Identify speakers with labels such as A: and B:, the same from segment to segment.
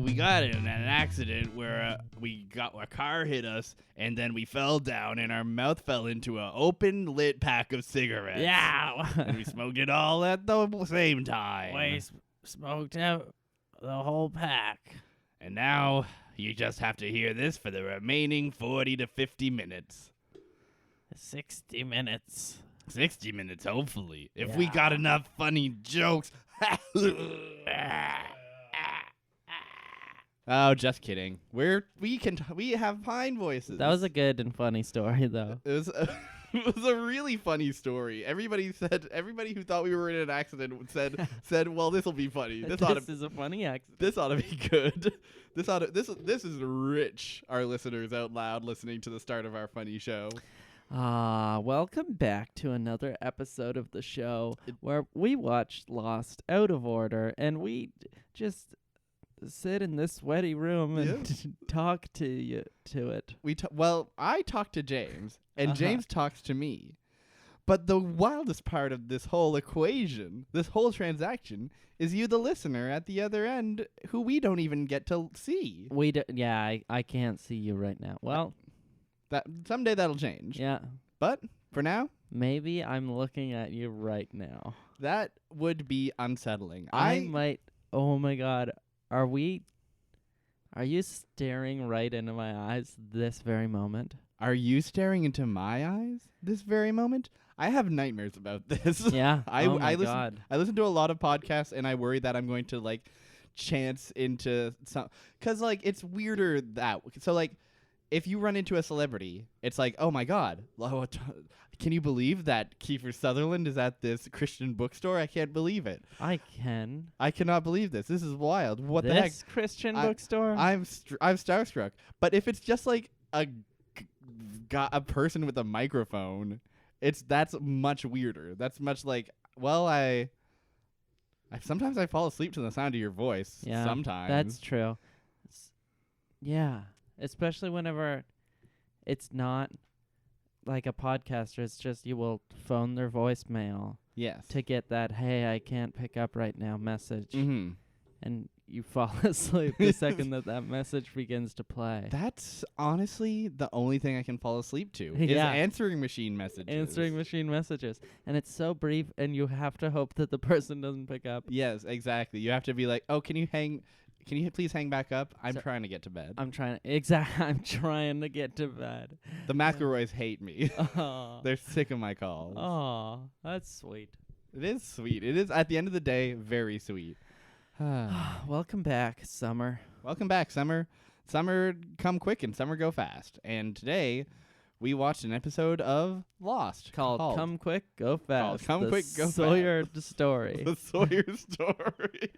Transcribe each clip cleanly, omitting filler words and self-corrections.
A: we got in an accident where a car hit us, and then we fell down, and our mouth fell into an open lit pack of cigarettes.
B: Yeah.
A: And we smoked it all at the same time.
B: We smoked out the whole pack.
A: And now you just have to hear this for the remaining 40 to 50 minutes.
B: 60 minutes.
A: 60 minutes, hopefully. If we
B: Yeah.
A: got enough funny jokes. Oh, just kidding. We have pine voices.
B: That was a good and funny story, though.
A: It was a really funny story. Everybody who thought we were in an accident said, well, this will be funny. This
B: is a funny accident.
A: This ought to be good. This is rich. Our listeners out loud listening to the start of our funny show.
B: Welcome back to another episode of the show where we watched Lost out of order, and we just sit in this sweaty room and talk to it.
A: I talk to James, and James talks to me. But the wildest part of this whole equation, this whole transaction, is you, the listener, at the other end, who we don't even get to see.
B: I can't see you right now. Well,
A: Someday that'll change.
B: yeah.
A: But for now,
B: Maybe I'm looking at you right now.
A: that would be unsettling.
B: I might. Oh my God. Are you staring right into my eyes this very moment?
A: Are you staring into my eyes this very moment? I have nightmares about this.
B: Yeah. Oh my
A: listen,
B: God.
A: I listen to a lot of podcasts, and I worry that I'm going to chance into some, because it's weirder that. So if you run into a celebrity, it's like, oh my God, can you believe that Kiefer Sutherland is at this Christian bookstore? I can't believe it.
B: I can.
A: I cannot believe this. This is wild. What
B: this
A: the heck?
B: Christian bookstore?
A: I'm starstruck. But if it's just a person with a microphone, that's much weirder. That's much sometimes I fall asleep to the sound of your voice.
B: Yeah,
A: sometimes.
B: That's true. Yeah. Especially whenever it's not like a podcaster. It's just you will phone their voicemail
A: Yes.
B: to get that, hey, I can't pick up right now message.
A: Mm-hmm.
B: And you fall asleep the second that message begins to play.
A: That's honestly the only thing I can fall asleep to
B: Yeah.
A: is answering machine messages.
B: Answering machine messages. And it's so brief, and you have to hope that the person doesn't pick up.
A: Yes, exactly. You have to be like, oh, can you please hang back up? I'm trying to get to bed.
B: I'm trying to get to bed.
A: The McElroys hate me.
B: Oh,
A: They're sick of my calls.
B: oh, that's sweet.
A: It is sweet. It is, at the end of the day, very sweet.
B: Welcome back, summer.
A: Welcome back, summer. Summer come quick and summer go fast. And today, we watched an episode of Lost
B: Called Come Quick, Go Fast.
A: Come Quick, Go
B: Sawyer story.
A: The Sawyer story.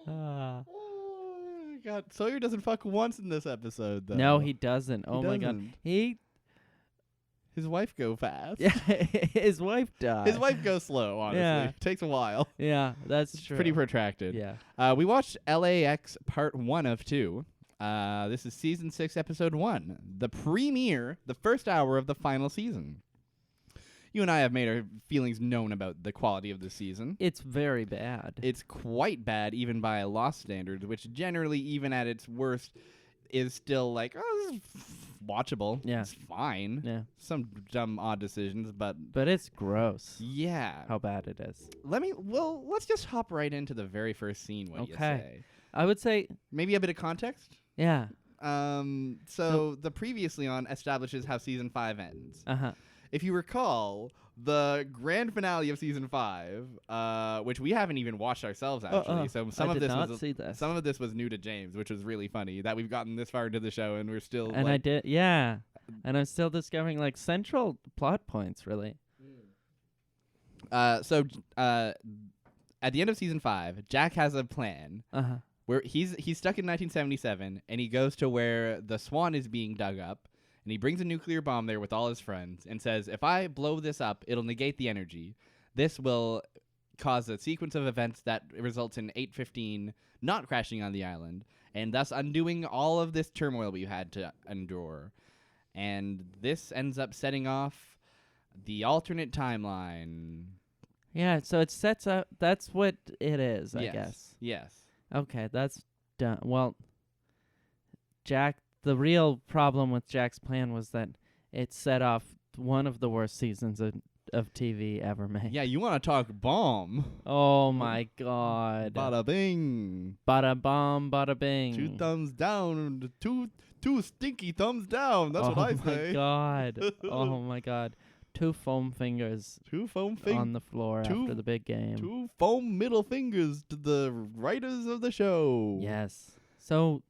A: Oh, God. Sawyer doesn't fuck once in this episode, though.
B: No, he doesn't. Oh my God.
A: His wife go fast.
B: Yeah, his wife died.
A: His wife goes slow, honestly.
B: Yeah.
A: Takes a while.
B: Yeah, that's true.
A: Pretty protracted.
B: Yeah.
A: We watched LAX Part 1 of 2. This is Season 6, Episode 1. The premiere, the first hour of the final season. You and I have made our feelings known about the quality of the season.
B: It's very bad.
A: It's quite bad, even by Lost standards, which generally, even at its worst, is still this is watchable.
B: Yeah.
A: It's fine.
B: Yeah.
A: Some dumb, odd decisions, but
B: it's gross.
A: yeah.
B: How bad it is.
A: Let's just hop right into the very first scene. What do you say?
B: I would say,
A: Maybe a bit of context.
B: yeah.
A: So the previously on establishes how season 5 ends.
B: Uh-huh.
A: If you recall, the grand finale of season 5, which we haven't even watched ourselves actually, so some
B: I
A: of
B: did
A: this
B: not
A: was
B: see this.
A: some of this was new to James, which was really funny that we've gotten this far into the show and we're still.
B: And I did, yeah. And I'm still discovering central plot points, really.
A: At the end of season 5, Jack has a plan.
B: Uh-huh.
A: Where he's stuck in 1977, and he goes to where the Swan is being dug up, and he brings a nuclear bomb there with all his friends, and says, if I blow this up, it'll negate the energy. This will cause a sequence of events that results in 815 not crashing on the island, and thus undoing all of this turmoil we've had to endure. And this ends up setting off the alternate timeline.
B: Yeah, so it sets up. That's what it is, I
A: Yes.
B: guess.
A: Yes.
B: Okay, that's done. Well, Jack. The real problem with Jack's plan was that it set off one of the worst seasons of TV ever made.
A: Yeah, you want to talk bomb?
B: Oh my God.
A: Bada bing.
B: Bada bomb, bada bing.
A: 2 thumbs down. Two stinky thumbs down. That's what I say.
B: Oh my God. Oh my God. 2 foam fingers
A: 2 foam
B: on the floor
A: two-
B: after the big game.
A: 2 foam middle fingers to the writers of the show.
B: Yes. So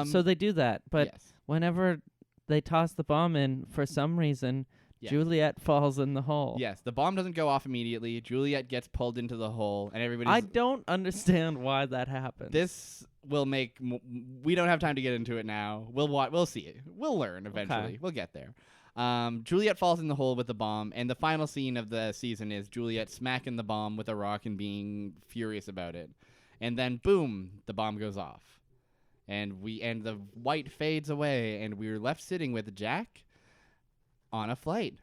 B: so they do that, but
A: yes.
B: whenever they toss the bomb in, for some reason,
A: Yes.
B: Juliet falls in the hole.
A: Yes, the bomb doesn't go off immediately. Juliet gets pulled into the hole, and everybody's.
B: I don't understand why that happens.
A: This will make. We don't have time to get into it now. We'll see it. We'll learn eventually.
B: Okay.
A: We'll get there. Juliet falls in the hole with the bomb, and the final scene of the season is Juliet smacking the bomb with a rock and being furious about it, and then boom, the bomb goes off, and the white fades away, and we're left sitting with Jack on a flight.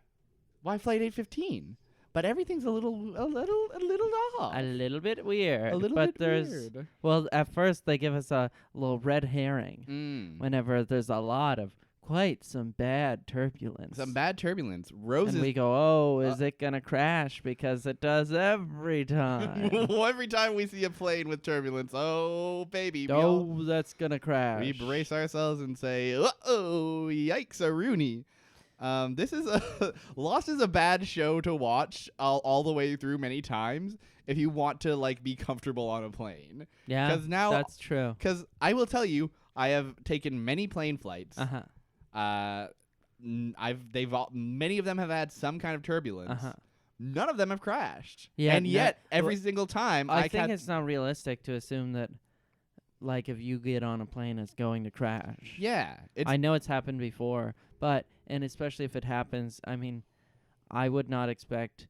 A: Why flight 815? But everything's a little off.
B: a little bit weird.
A: A little
B: but
A: bit
B: there's
A: weird.
B: well, at first they give us a little red herring whenever there's a lot of quite some bad turbulence.
A: Some bad turbulence. Rose
B: and
A: is
B: we go, oh, is it gonna crash? Because it does every time.
A: every time we see a plane with turbulence, oh baby,
B: Oh, that's gonna crash.
A: we brace ourselves and say, "Uh-oh, yikes, a Rooney." This is Lost is a bad show to watch all the way through many times if you want to like be comfortable on a plane.
B: Yeah,
A: 'Cause now-
B: that's true.
A: Because I will tell you, I have taken many plane flights.
B: Uh-huh.
A: Many of them have had some kind of turbulence.
B: Uh-huh.
A: None of them have crashed.
B: Yeah,
A: and
B: no-
A: yet every
B: well,
A: single time
B: I think it's not realistic to assume that, like, if you get on a plane, it's going to crash.
A: yeah, it's
B: I know it's happened before, and especially if it happens, I mean, I would not expect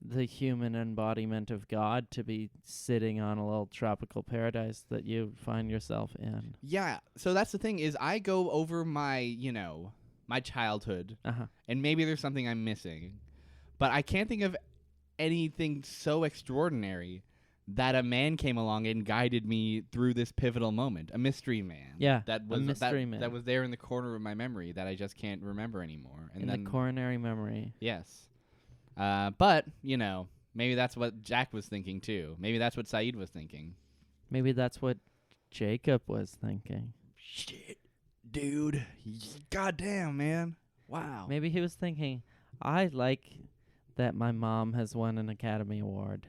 B: the human embodiment of God to be sitting on a little tropical paradise that you find yourself in.
A: yeah. So that's the thing is I go over my my childhood,
B: Uh-huh.
A: and maybe there's something I'm missing, but I can't think of anything so extraordinary that a man came along and guided me through this pivotal moment. A mystery man.
B: Yeah,
A: that was
B: mystery man.
A: that was there in the corner of my memory that I just can't remember anymore. And
B: In
A: then
B: the coronary memory.
A: yes, but maybe that's what Jack was thinking too. Maybe that's what Saeed was thinking.
B: Maybe that's what Jacob was thinking.
A: Shit, dude. Goddamn, man. Wow.
B: Maybe he was thinking, I like that my mom has won an Academy Award.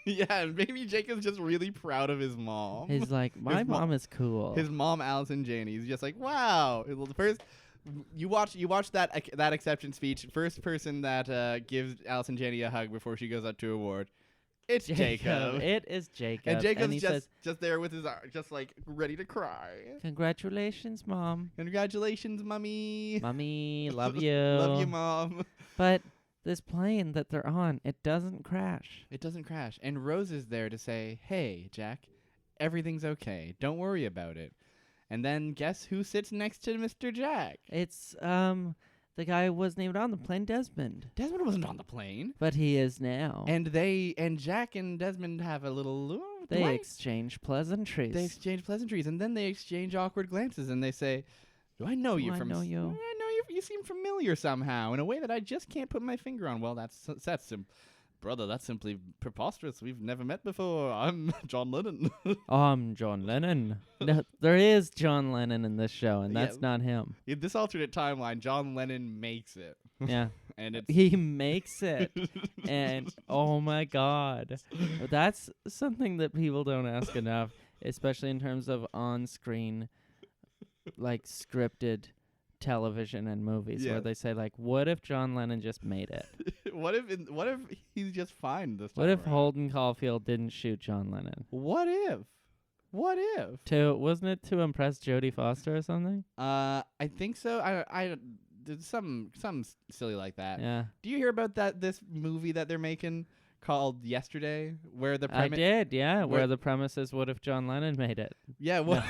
A: Yeah, maybe Jacob's just really proud of his mom.
B: He's like, my
A: His mo-
B: mom is cool.
A: His mom, Allison Janney, is just like, wow. The first, you watch that acceptance speech. First person that gives Allison Janney a hug before she goes up to award. It's Jacob.
B: It is Jacob.
A: And Jacob's
B: he
A: just
B: says,
A: there with his just like ready to cry.
B: congratulations, Mom.
A: Congratulations, mummy.
B: Mommy, love you.
A: Love you, mom.
B: But this plane that they're on, it doesn't crash.
A: It doesn't crash. And Rose is there to say, hey, Jack, everything's okay. Don't worry about it. And then guess who sits next to Mr. Jack?
B: It's the guy who wasn't even on the plane, Desmond.
A: Desmond wasn't on the plane.
B: But he is now.
A: And Jack and Desmond have a little...
B: They exchange pleasantries.
A: They exchange pleasantries, and then they exchange awkward glances, and they say, do I know you
B: I
A: from...
B: know you.
A: I know you. You seem familiar somehow, in a way that I just can't put my finger on. Well, that's brother, that's simply preposterous. We've never met before. I'm John Lennon.
B: I'm John Lennon. No, there is John Lennon in this show, and that's
A: Yeah.
B: not him.
A: In this alternate timeline, John Lennon makes it.
B: Yeah.
A: And it's...
B: He makes it. And, oh my God. That's something that people don't ask enough, especially in terms of on-screen, like, scripted television and movies, where
A: Yes.
B: they say, like, what if John Lennon just made it?
A: What if he's just fine this time
B: What if
A: around?
B: Holden Caulfield didn't shoot John Lennon?
A: What if?
B: Wasn't it to impress Jodie Foster or something?
A: I think so. I did some silly like that.
B: Yeah.
A: Do you hear about this movie that they're making called Yesterday, where the
B: I
A: premise?
B: did, yeah. Where
A: where-
B: the premise is, what if John Lennon made it?
A: Yeah. What?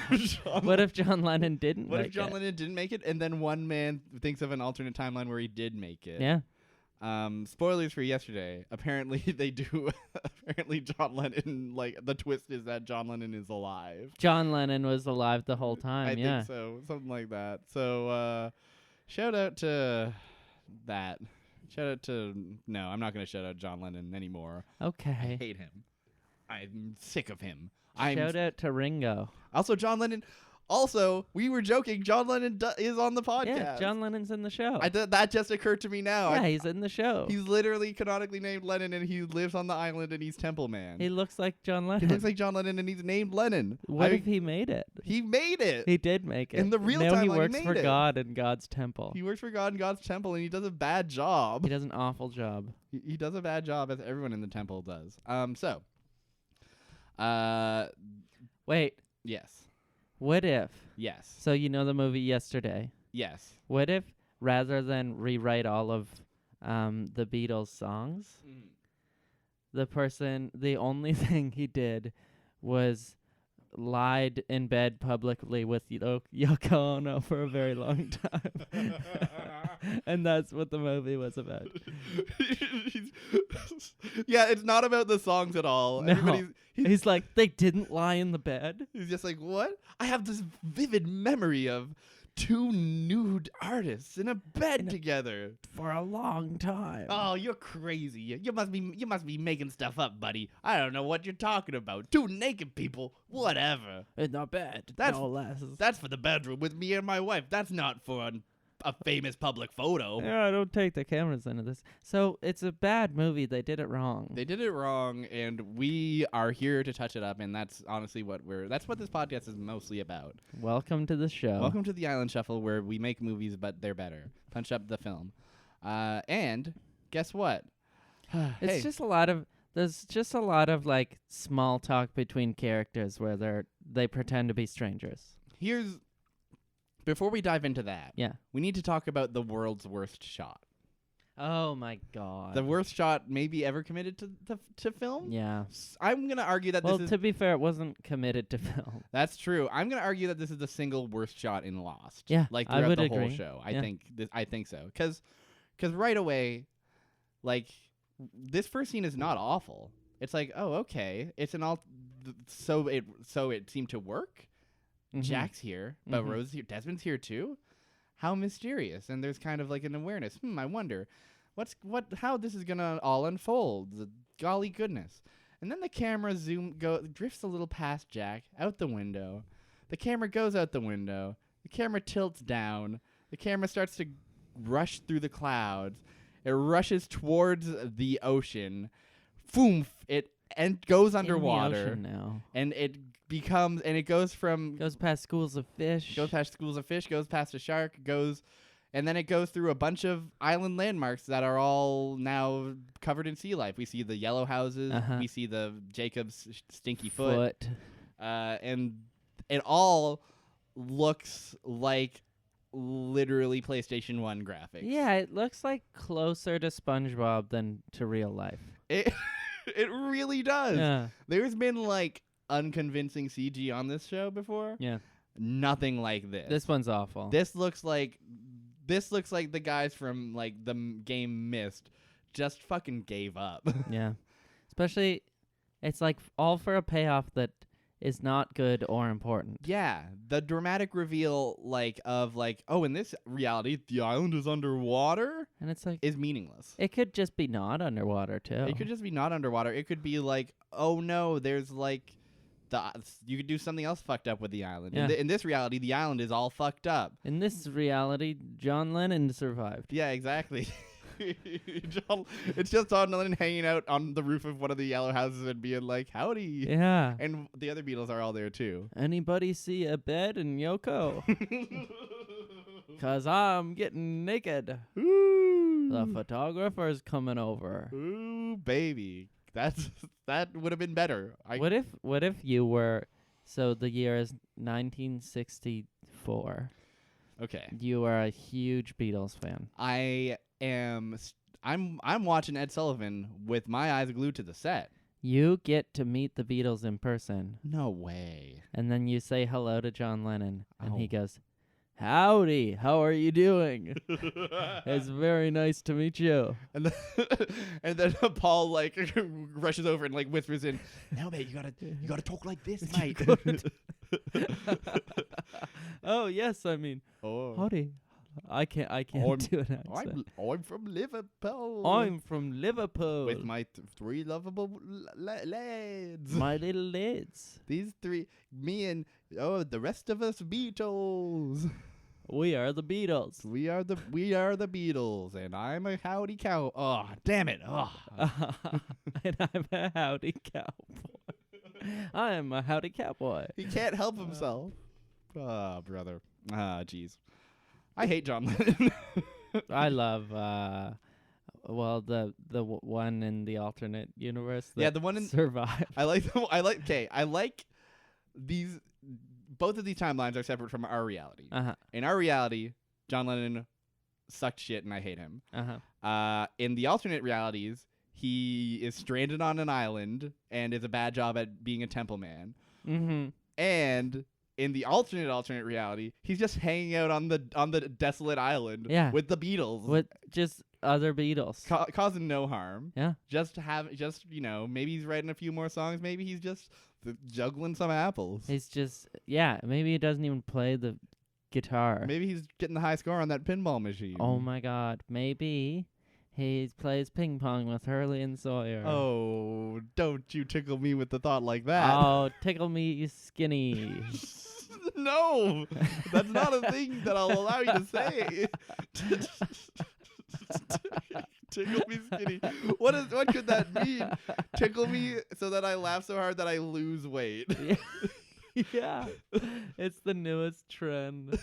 B: What if John Lennon didn't
A: What
B: make
A: if John
B: it?
A: Lennon didn't make it, and then one man thinks of an alternate timeline where he did make it?
B: Yeah.
A: Spoilers for yesterday. Apparently they do. Apparently John Lennon, like, the twist is that John Lennon is alive.
B: John Lennon was alive the whole time.
A: I think so. Something like that. So, shout out to that. Shout out to... No, I'm not going to shout out John Lennon anymore.
B: Okay.
A: I hate him. I'm sick of him.
B: Shout out to Ringo.
A: Also, John Lennon... Also, we were joking. John Lennon is on the podcast.
B: Yeah, John Lennon's in the show.
A: That just occurred to me now.
B: Yeah, he's in the show.
A: He's literally canonically named Lennon, and he lives on the island, and he's Temple Man.
B: He looks like John Lennon.
A: He looks like John Lennon, and he's named Lennon.
B: What if he made it?
A: He made it.
B: He did make it.
A: In the real
B: now
A: time,
B: he
A: like,
B: works
A: he
B: for
A: made it.
B: God in God's temple.
A: He works for God in God's temple, and he does a bad job.
B: He does an awful job.
A: He does a bad job, as everyone in the temple does.
B: Wait.
A: Yes.
B: What if?
A: Yes.
B: So you know the movie Yesterday.
A: Yes.
B: What if rather than rewrite all of the Beatles songs, the only thing he did was lied in bed publicly with Yoko Ono for a very long time. And that's what the movie was about.
A: Yeah, it's not about the songs at all.
B: No. He's like, they didn't lie in the bed.
A: He's just like, what? I have this vivid memory of two nude artists in a bed together
B: for a long time.
A: Oh, you're crazy. You must be making stuff up, buddy. I don't know what you're talking about. Two naked people, whatever.
B: In the bed, no less.
A: That's for the bedroom with me and my wife. That's not for a famous public photo.
B: Yeah, don't take the cameras into this. So it's a bad movie. They did it wrong.
A: They did it wrong, and we are here to touch it up, and that's honestly that's what this podcast is mostly about.
B: Welcome to the show.
A: Welcome to the Island Shuffle, where we make movies, but they're better. Punch up the film. And guess what?
B: It's just a lot of there's just a lot of like small talk between characters where they pretend to be strangers.
A: Before we dive into that,
B: yeah,
A: we need to talk about the world's worst shot.
B: Oh my god.
A: The worst shot maybe ever committed to film?
B: Yeah.
A: I'm going to argue that
B: well, to be fair, it wasn't committed to film.
A: That's true. I'm going to argue that this is the single worst shot in Lost.
B: Yeah,
A: like
B: I
A: throughout
B: would
A: the
B: agree.
A: whole show. I think so. Cuz right away, like, this first scene is not awful. It's like, oh, okay. It's an so it seemed to work. Mm-hmm. Jack's here, but Rose here. Desmond's here too. How mysterious! And there's kind of like an awareness. I wonder, how this is gonna all unfold. Golly goodness! And then the camera drifts a little past Jack out the window. The camera goes out the window. The camera tilts down. The camera starts to rush through the clouds. It rushes towards the ocean. Boom! It goes underwater.
B: In the ocean now.
A: And it goes
B: past schools of fish.
A: Goes past a shark, and then it goes through a bunch of island landmarks that are all now covered in sea life. We see the yellow houses, we see the Jacob's stinky foot. And it all looks like literally PlayStation 1 graphics.
B: Yeah, it looks like closer to SpongeBob than to real life.
A: It really does.
B: Yeah.
A: There's been like unconvincing CG on this show before.
B: Yeah.
A: Nothing like this.
B: This one's awful.
A: This looks like the guys from like the game Myst just fucking gave up.
B: Yeah. Especially it's like all for a payoff that is not good or important.
A: Yeah. The dramatic reveal in this reality the island is underwater,
B: and it's like
A: is meaningless.
B: It could just be not underwater too.
A: It could just be not underwater. It could be like, oh no, there's like you could do something else fucked up with the island.
B: Yeah.
A: In this reality, the island is all fucked up.
B: In this reality, John Lennon survived.
A: Yeah, exactly. It's just John Lennon hanging out on the roof of one of the yellow houses and being like, howdy.
B: Yeah.
A: And the other Beatles are all there too.
B: Anybody see a bed in Yoko? 'Cause I'm getting naked.
A: Ooh.
B: The photographer's coming over.
A: Ooh, baby. That would have been better.
B: What if you were, so the year is 1964.
A: Okay.
B: You are a huge Beatles fan.
A: I'm watching Ed Sullivan with my eyes glued to the set.
B: You get to meet the Beatles in person.
A: No way.
B: And then you say hello to John Lennon, and he goes, Howdy, how are you doing? It's very nice to meet you.
A: And then Paul like rushes over and like whispers in, "Now, mate, you gotta talk like this, mate."
B: Oh yes, I mean, howdy. I can't do an accent.
A: I'm from Liverpool.
B: I'm from Liverpool
A: with my three lovable lads.
B: My little lads.
A: These three, me and the rest of us Beatles.
B: We are the Beatles.
A: We are the Beatles, and I'm a howdy cow. Oh, damn it! Oh.
B: And I'm a howdy cowboy. I am a howdy cowboy.
A: He can't help himself. Ah, brother. Ah, jeez. I hate John Lennon.
B: I love the one in the alternate universe.
A: Yeah, the one in
B: Survive.
A: I like these. Both of these timelines are separate from our reality. In our reality, John Lennon sucked shit, and I hate him. In the alternate realities, he is stranded on an island and is a bad job at being a temple man.
B: Mm-hmm.
A: And in the alternate reality, he's just hanging out on the desolate island with the Beatles.
B: With just other Beatles.
A: Causing no harm.
B: Yeah.
A: Maybe he's writing a few more songs. Maybe he's just juggling some apples.
B: He's just, maybe he doesn't even play the guitar.
A: Maybe he's getting the high score on that pinball machine.
B: Oh my God. Maybe he plays ping pong with Hurley and Sawyer.
A: Oh, don't you tickle me with the thought like that.
B: Oh, tickle me, you skinny.
A: No, that's not a thing that I'll allow you to say. Tickle me skinny. What could that mean? Tickle me so that I laugh so hard that I lose weight.
B: Yeah. It's the newest trend.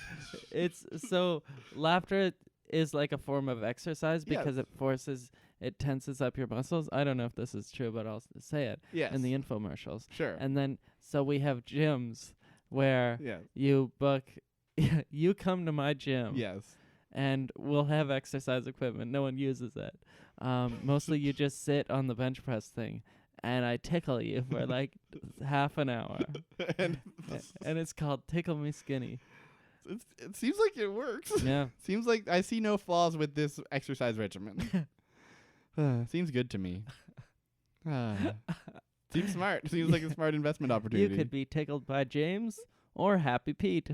B: It's so laughter is like a form of exercise because it tenses up your muscles. I don't know if this is true, but I'll say it in the infomercials.
A: Sure.
B: And then so we have gyms where you come to my gym.
A: Yes.
B: And we'll have exercise equipment. No one uses it. Mostly you just sit on the bench press thing, and I tickle you for like half an hour. and it's called Tickle Me Skinny.
A: It seems like it works.
B: Yeah.
A: Seems like I see no flaws with this exercise regimen. Seems good to me. Seems smart. Seems like a smart investment opportunity.
B: You could be tickled by James or Happy Pete.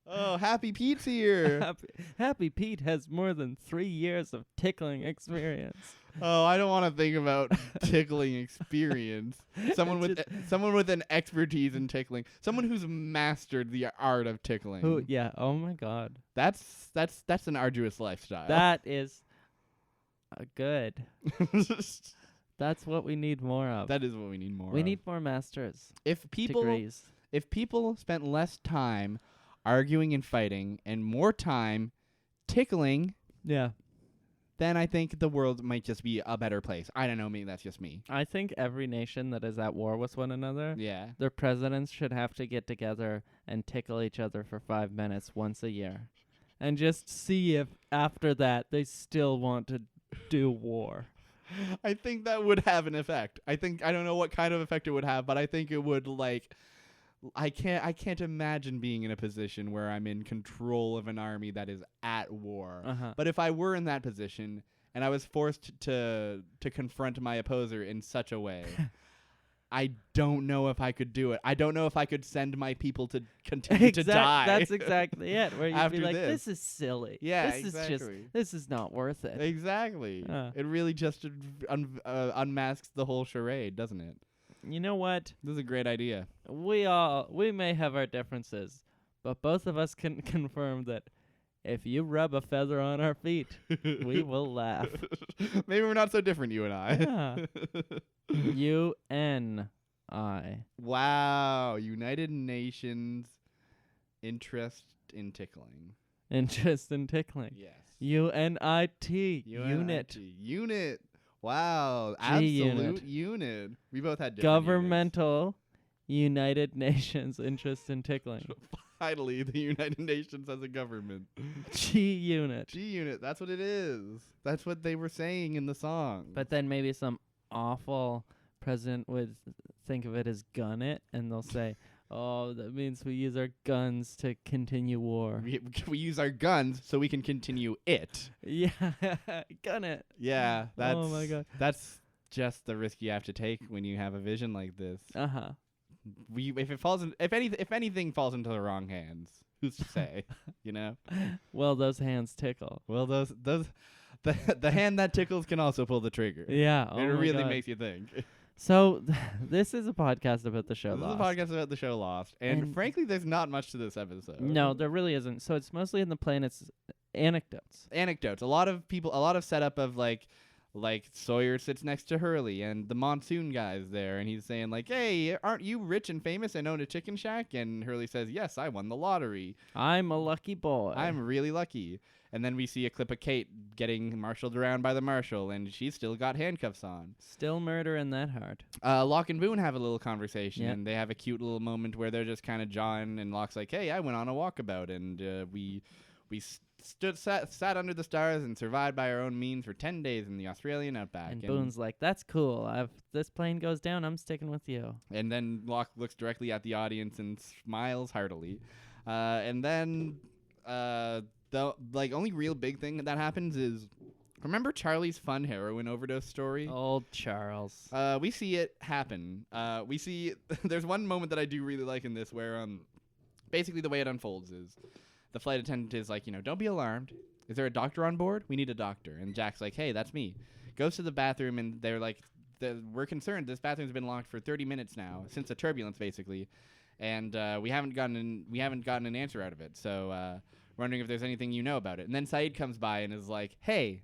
A: Oh, Happy Pete's here.
B: Happy Pete has more than 3 years of tickling experience.
A: Oh, I don't want to think about tickling experience. Someone with an expertise in tickling. Someone who's mastered the art of tickling.
B: Oh my God.
A: That's an arduous lifestyle.
B: That is good. That's what we need more of.
A: That is what we need more of.
B: We need more masters.
A: If people spent less time arguing and fighting and more time tickling, then I think the world might just be a better place. I don't know, maybe that's just me.
B: I think every nation that is at war with one another, their presidents should have to get together and tickle each other for 5 minutes once a year. And just see if after that they still want to do war.
A: I think that would have an effect. I don't know what kind of effect it would have, but I think it would I can't imagine being in a position where I'm in control of an army that is at war. But if I were in that position and I was forced to confront my opposer in such a way, I don't know if I could do it. I don't know if I could send my people to continue to die.
B: That's exactly it. Where you'd be like, this is silly.
A: Yeah,
B: this is not worth it.
A: Exactly. It really just unmasks the whole charade, doesn't it?
B: You know what?
A: This is a great idea.
B: We may have our differences, but both of us can confirm that if you rub a feather on our feet, we will laugh.
A: Maybe we're not so different, you and I.
B: Yeah. UNI.
A: Wow. United Nations interest in tickling.
B: Interest in tickling.
A: Yes.
B: UNIT. Unit.
A: Unit. Wow, absolute unit. We both had different
B: governmental United Nations interest in tickling.
A: Finally, the United Nations has a government.
B: G-Unit.
A: G-Unit, that's what it is. That's what they were saying in the song.
B: But then maybe some awful president would think of it as gun it, and they'll say, Oh, that means we use our guns to continue war.
A: We use our guns so we can continue it.
B: Yeah, gun it.
A: Yeah, that's
B: Oh my god.
A: that's just the risk you have to take when you have a vision like this.
B: Uh-huh.
A: If anything falls into the wrong hands, who's to say? You know.
B: Well, those hands tickle.
A: Well, the hand that tickles can also pull the trigger.
B: Yeah. Oh
A: it
B: my
A: really
B: god.
A: makes you think.
B: So this is a podcast about the show
A: This
B: Lost.
A: is a podcast about the show Lost, and frankly, there's not much to this episode.
B: No, there really isn't. So it's mostly in the plane. It's anecdotes.
A: A lot of setup of like Sawyer sits next to Hurley and the Monsoon guy's there, and he's saying like, "Hey, aren't you rich and famous and own a chicken shack?" And Hurley says, "Yes, I won the lottery.
B: I'm a lucky boy.
A: I'm really lucky." And then we see a clip of Kate getting marshaled around by the marshal, and she's still got handcuffs on.
B: Still murdering that hard.
A: Locke and Boone have a little conversation,
B: Yep.
A: and they have a cute little moment where they're just kind of jawing, and Locke's like, "Hey, I went on a walkabout, and we sat under the stars and survived by our own means for 10 days in the Australian outback."
B: And Boone's like, "That's cool. If this plane goes down, I'm sticking with you."
A: And then Locke looks directly at the audience and smiles heartily. And then the only real big thing that happens is, remember Charlie's fun heroin overdose story?
B: Old Charles.
A: We see it happen. We see there's one moment that I do really like in this where basically the way it unfolds is the flight attendant is like, don't be alarmed. Is there a doctor on board? We need a doctor. And Jack's like, "Hey, that's me." Goes to the bathroom, and they're like, "We're concerned. This bathroom's been locked for 30 minutes now, since the turbulence, basically, and we haven't gotten an answer out of it. So wondering if there's anything you know about it." And then Saeed comes by and is like, "Hey,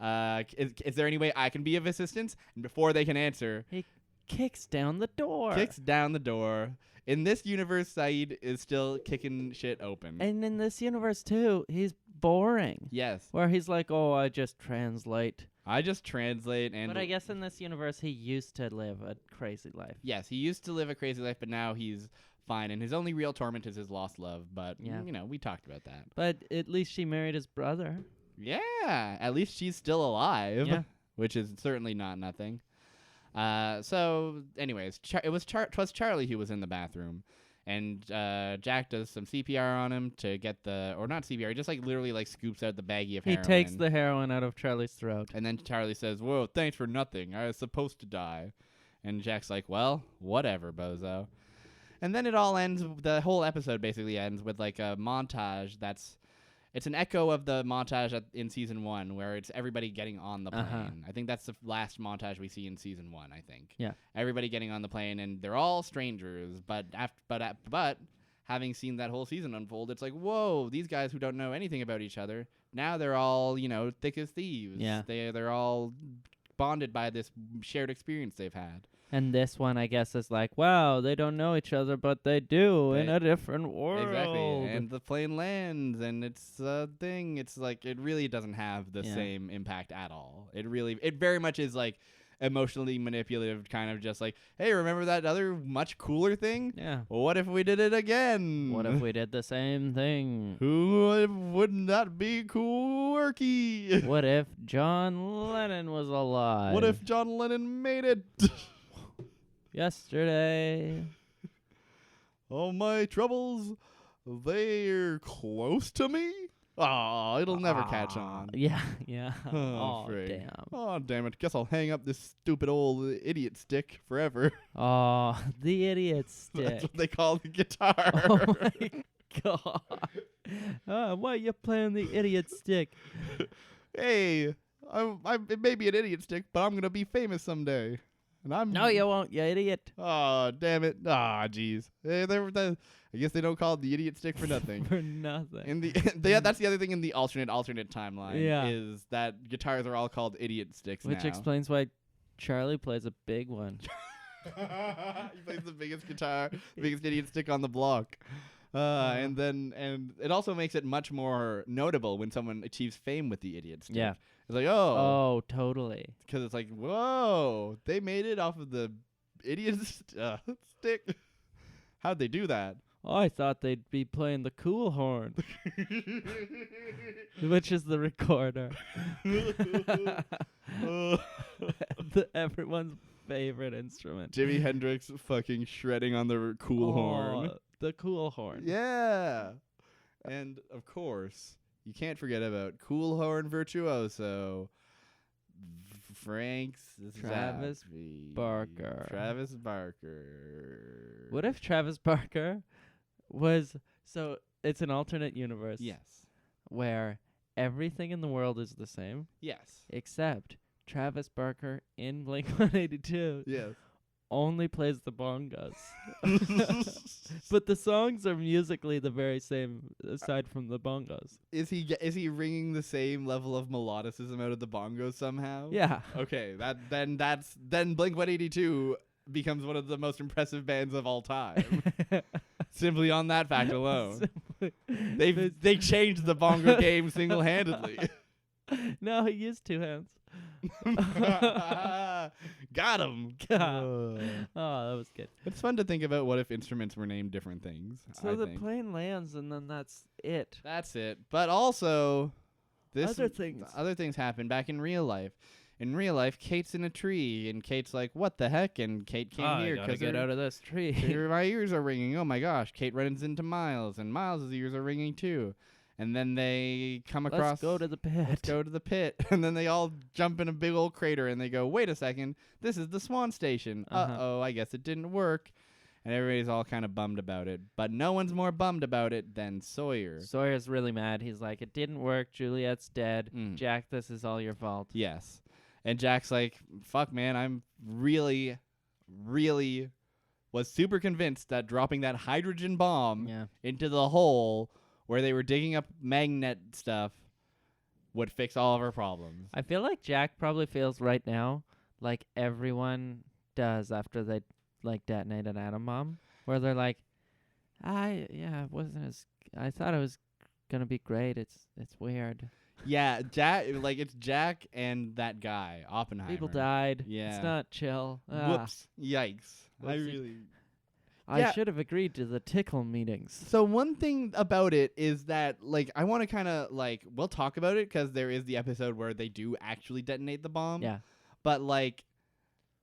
A: is there any way I can be of assistance?" And before they can answer,
B: He kicks down the door.
A: In this universe, Saeed is still kicking shit open.
B: And in this universe, too, he's boring.
A: Yes.
B: Where he's like, "Oh, I just translate."
A: And
B: But I guess in this universe, he used to live a crazy life.
A: yes, he used to live a crazy life, but now he's fine, and his only real torment is his lost love. But
B: Yeah.
A: we talked about that.
B: But at least she married his brother.
A: Yeah, at least she's still alive.
B: Yeah.
A: Which is certainly not nothing. So, anyways, twas Charlie who was in the bathroom, and Jack does some CPR on him to get or not CPR, he just literally scoops out the baggie of
B: He
A: heroin.
B: takes the heroin out of Charlie's throat.
A: And then Charlie says, "Whoa, thanks for nothing. I was supposed to die." And Jack's like, "Well, whatever, bozo." And then it all ends, the whole episode basically ends with a montage it's an echo of the montage in season 1 where it's everybody getting on the plane.
B: Uh-huh.
A: I think that's the last montage we see in season 1, I think.
B: Yeah.
A: Everybody getting on the plane, and they're all strangers, but having seen that whole season unfold, it's like, whoa, these guys who don't know anything about each other, now they're all, thick as thieves.
B: Yeah.
A: They're all bonded by this shared experience they've had.
B: And this one, I guess, is like, wow, they don't know each other, but they do in a different world.
A: Exactly. And the plane lands, and it's a thing. It's it really doesn't have the same impact at all. It very much is emotionally manipulative, kind of just hey, remember that other much cooler thing?
B: Yeah.
A: Well, what if we did it again?
B: What if we did the same thing?
A: Wouldn't that be quirky?
B: What if John Lennon was alive?
A: What if John Lennon made it?
B: Yesterday.
A: All my troubles, they're close to me? Aw, it'll never catch on.
B: Yeah.
A: Oh,
B: Oh, damn.
A: Oh, damn it. Guess I'll hang up this stupid old idiot stick forever.
B: Oh, the idiot stick.
A: That's what they call the guitar.
B: Oh, my God. Why are you playing the idiot stick?
A: Hey, it may be an idiot stick, but I'm going to be famous someday. And I'm
B: No, you won't, you idiot.
A: Oh, damn it. Ah, jeez. I guess they don't call it the idiot stick for nothing.
B: For nothing.
A: That's the other thing in the alternate timeline.
B: Yeah.
A: Is that guitars are all called idiot sticks
B: Which
A: now.
B: explains why Charlie plays a big one.
A: He plays the biggest guitar, biggest idiot stick on the block. And it also makes it much more notable when someone achieves fame with the idiot stick.
B: Yeah.
A: It's like,
B: Oh, totally.
A: because it's like, whoa, they made it off of the idiot stick. How'd they do that?
B: I thought they'd be playing the cool horn, which is the recorder. Everyone's favorite instrument.
A: Jimi Hendrix fucking shredding on the cool horn.
B: The cool horn.
A: Yeah. And, of course, you can't forget about cool horn virtuoso Frank
B: Travis
A: Zappi.
B: Barker.
A: Travis Barker.
B: What if Travis Barker was... So, it's an alternate universe.
A: Yes.
B: Where everything in the world is the same.
A: Yes.
B: Except Travis Barker in Blink-182
A: Yes.
B: only plays the bongos. But the songs are musically the very same aside from the bongos.
A: Is he wringing the same level of melodicism out of the bongos somehow?
B: Yeah.
A: Okay, then Blink-182 becomes one of the most impressive bands of all time. Simply on that fact alone. They changed the bongo game single-handedly.
B: No, he used two hands.
A: Got him.
B: Oh, that was good.
A: It's fun to think about what if instruments were named different things.
B: So
A: I
B: the
A: think.
B: plane lands and then that's it.
A: That's it. But also,
B: Other things.
A: Other things happen back in real life. In real life, Kate's in a tree, and Kate's like, "What the heck?" And Kate can't hear
B: because get out of this tree.
A: my ears are ringing. Oh my gosh! Kate runs into Miles, and Miles' ears are ringing too. And then they come across.
B: Let's go to the pit.
A: Let's go to the pit. And then they all jump in a big old crater, and they go, "Wait a second! This is the Swan Station. Uh-oh! I guess it didn't work." And everybody's all kind of bummed about it. But no one's more bummed about it than Sawyer.
B: Sawyer's really mad. He's like, "It didn't work. Juliet's dead.
A: Mm.
B: Jack, this is all your fault."
A: Yes. And Jack's like, "Fuck, man, I'm really was super convinced that dropping that hydrogen bomb into the hole where they were digging up magnet stuff would fix all of our problems."
B: I feel like Jack probably feels right now like everyone does after they detonate an atom bomb, where they're like, it wasn't as I thought it was gonna be great. It's weird.
A: Yeah, Jack, it's Jack and that guy, Oppenheimer.
B: People died.
A: Yeah.
B: It's not chill.
A: Whoops. Yikes.
B: Whoopsie. I should have agreed to the tickle meetings.
A: So one thing about it is that, I want to kind of, we'll talk about it because there is the episode where they do actually detonate the bomb.
B: Yeah.
A: But,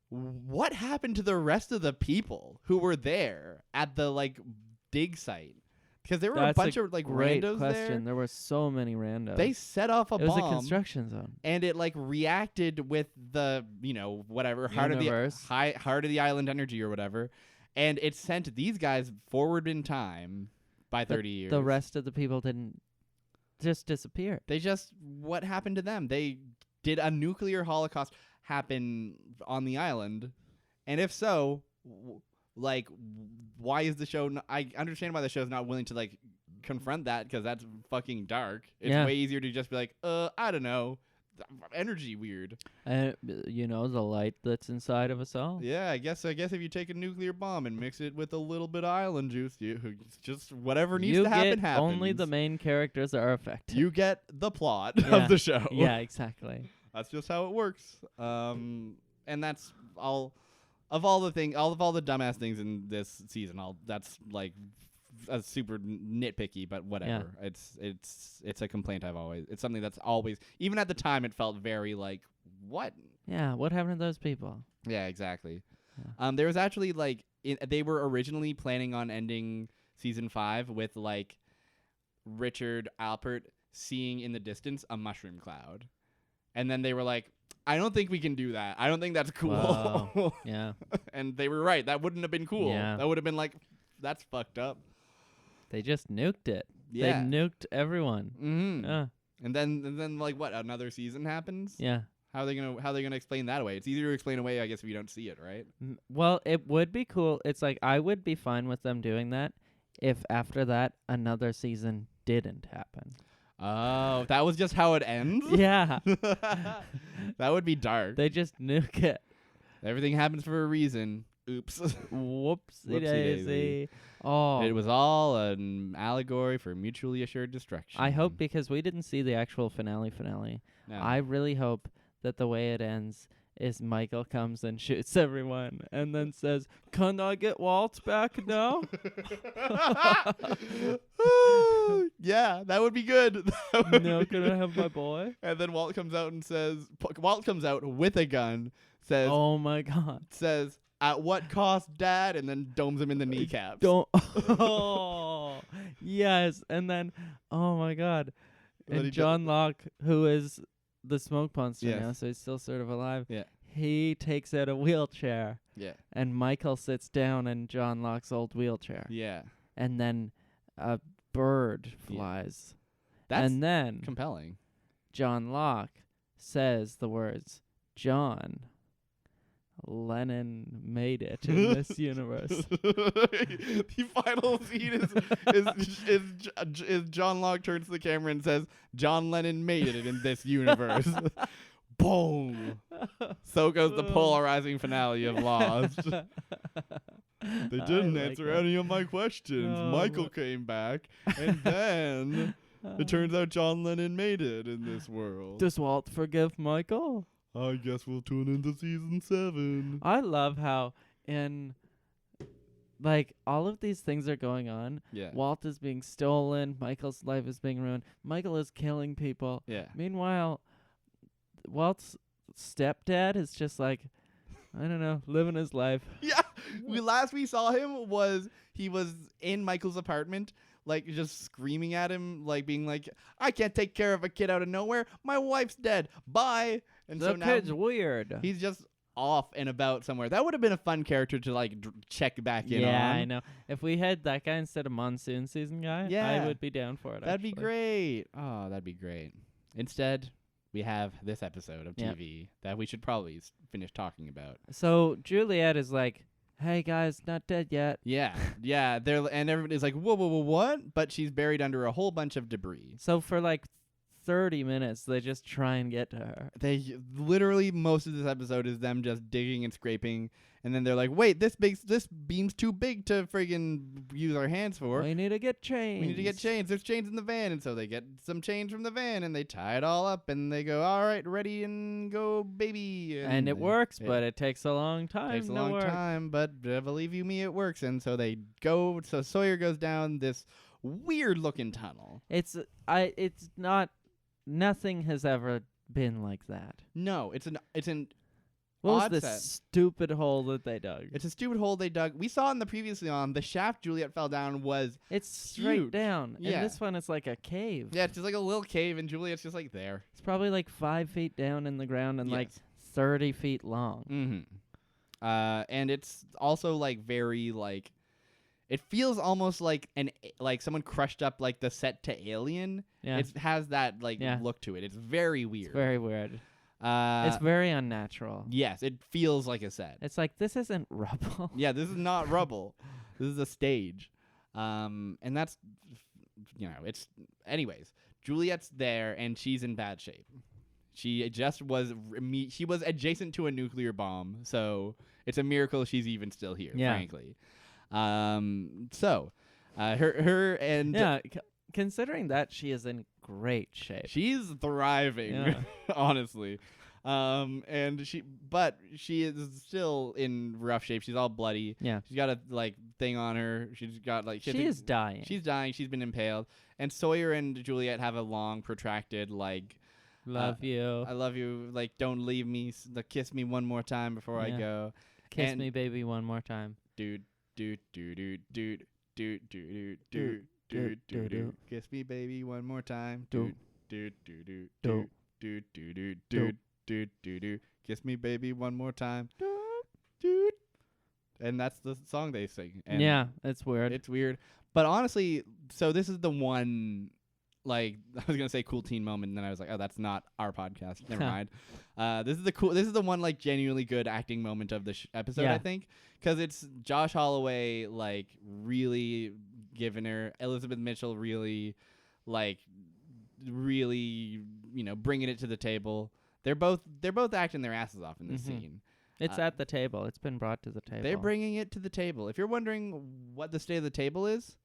A: what happened to the rest of the people who were there at the, dig site? Because there were a bunch of,
B: great
A: randos
B: question. There were so many randos.
A: They set off a bomb.
B: It was a construction zone.
A: And it, reacted with the, whatever, heart of the island energy or whatever. And it sent these guys forward in time by 30 years.
B: The rest of the people didn't just disappear.
A: What happened to them? They did a nuclear holocaust happen on the island? And if so, why is the show... I understand why the show's not willing to, confront that, because that's fucking dark. It's way easier to just be like, I don't know. Energy weird.
B: The light that's inside of us all.
A: Yeah, I guess if you take a nuclear bomb and mix it with a little bit of island juice, just whatever needs to happen happens.
B: Only the main characters are affected.
A: You get the plot of the show.
B: Yeah, exactly.
A: That's just how it works. And that's all of all the dumbass things in this season. That's super nitpicky, but whatever. Yeah. It's a complaint I've always. It's something that's always, even at the time, it felt very what?
B: Yeah, what happened to those people?
A: Yeah, exactly.
B: Yeah.
A: There was actually they were originally planning on ending season 5 with Richard Alpert seeing in the distance a mushroom cloud, and then they were like, "I don't think we can do that. I don't think that's cool."
B: Wow. Yeah.
A: And they were right. That wouldn't have been cool.
B: Yeah.
A: That would have been that's fucked up.
B: They just nuked it.
A: Yeah.
B: They nuked everyone.
A: Mm-hmm. And then what? Another season happens?
B: Yeah.
A: How are they gonna explain that away? It's easier to explain away, I guess, if you don't see it, right?
B: Well, it would be cool. It's I would be fine with them doing that if after that another season didn't happen.
A: Oh, that was just how it ends?
B: Yeah.
A: That would be dark.
B: They just nuke it.
A: Everything happens for a reason. Oops.
B: Whoopsie daisy. Oh.
A: It was all an allegory for mutually assured destruction.
B: I hope, because we didn't see the actual finale.
A: No.
B: I really hope that the way it ends is Michael comes and shoots everyone and then says, "Can I get Walt back now?"
A: Yeah, that would be good. That would
B: No,
A: be
B: can I have my boy?
A: And then Walt comes out and says, Walt comes out with a gun, says,
B: Oh my God.
A: at what cost, Dad? And then domes him in the kneecaps.
B: Don't. Oh, yes. And then, oh my God.
A: And then he
B: And John Locke, who is the smoke monster
A: Yes.
B: now, so he's still sort of alive.
A: Yeah.
B: He takes out a wheelchair,
A: Yeah.
B: and Michael sits down in John Locke's old wheelchair.
A: Yeah.
B: And then a bird
A: Yeah.
B: flies.
A: That's
B: and then
A: compelling.
B: John Locke says the words, John Lennon made it in this universe.
A: The final scene is John Locke turns to the camera and says, John Lennon made it in this universe. Boom. So goes the polarizing finale of Lost. They didn't answer any of my questions.
B: No.
A: Michael came back, and then it turns out John Lennon made it in this world.
B: Does Walt forgive Michael?
A: I guess we'll tune into season 7.
B: I love how in like all of these things are going on.
A: Yeah.
B: Walt is being stolen. Michael's life is being ruined. Michael is killing people.
A: Yeah.
B: Meanwhile, Walt's stepdad is just like, I don't know, living his life.
A: Yeah. Last we saw him was he was in Michael's apartment, like just screaming at him, like being like, I can't take care of a kid out of nowhere. My wife's dead. Bye. And
B: The
A: so now
B: kid's weird.
A: he's just off and about somewhere. That would have been a fun character to like check back in on.
B: Yeah, I know. If we had that guy instead of Monsoon Season guy,
A: Yeah.
B: I would be down for it.
A: That'd be
B: actually.
A: great. Oh, that'd be great. Instead, we have this episode of
B: Yep.
A: TV that we should probably finish talking about.
B: So Juliet is like, hey guys, not dead yet.
A: Yeah, yeah. And everybody's like, whoa, what? But she's buried under a whole bunch of debris.
B: So for like 30 minutes, they just try and get to her.
A: They literally, most of this episode is them just digging and scraping, and then they're like, wait, this beam's too big to friggin' use our hands for.
B: We need to get chains.
A: We need to get chains. There's chains in the van. And so they get some chains from the van and they tie it all up and they go, all right, ready and go, baby.
B: And it works, but it takes a long time.
A: Takes a
B: to
A: long
B: work.
A: time, but believe you me, it works. And so they go, so Sawyer goes down this weird looking tunnel.
B: It's not, nothing has ever been like that.
A: No, it's an
B: What was
A: odd
B: this
A: set.
B: stupid hole that they dug?
A: It's a stupid hole they dug. We saw in the previously on, the shaft Juliet fell down was,
B: It's straight
A: huge.
B: down.
A: Yeah.
B: And this one is like a cave.
A: yeah, it's just like a little cave and Juliet's just like there.
B: It's probably like 5 feet down in the ground and like
A: Yes.
B: 30 feet long.
A: Mm-hmm. And it's also like very like, it feels almost like like someone crushed up like the set to Alien.
B: Yeah.
A: It has that like
B: Yeah.
A: look to it. It's very weird.
B: It's very weird.
A: It's
B: It's very unnatural.
A: yes, it feels like a set.
B: It's like, this isn't rubble.
A: Yeah, this is not rubble. This is a stage. And that's, it's, anyways, Juliet's there and she's in bad shape. She just was, she was adjacent to a nuclear bomb. So it's a miracle she's even still here,
B: Yeah.
A: frankly. Her and
B: Yeah, considering that she is in great shape.
A: she's thriving,
B: Yeah.
A: honestly. And she is still in rough shape. She's all bloody.
B: Yeah.
A: She's got a like thing on her. She's got like
B: She is dying.
A: She's dying. She's been impaled. And Sawyer and Juliet have a long, protracted like,
B: Love you.
A: I love you. Like, don't leave me. Kiss me one more time before I
B: Yeah.
A: go.
B: Kiss
A: and-
B: me, baby, one more time.
A: Dude. Kiss me, baby, one more time.
B: Do.
A: Kiss me, baby, one more time. Dude. And that's the song they sing. And
B: Yeah, it's weird.
A: it's weird. But honestly, so this is the one, like, I was gonna say cool teen moment, and then I was like, oh, that's not our podcast. Never mind. This is the one like genuinely good acting moment of the episode,
B: Yeah.
A: I think, because it's Josh Holloway like really giving her, Elizabeth Mitchell really bringing it to the table. They're both acting their asses off in this
B: Mhm.
A: scene.
B: It's at the table. It's been brought to the table.
A: They're bringing it to the table. If you're wondering what the state of the table is,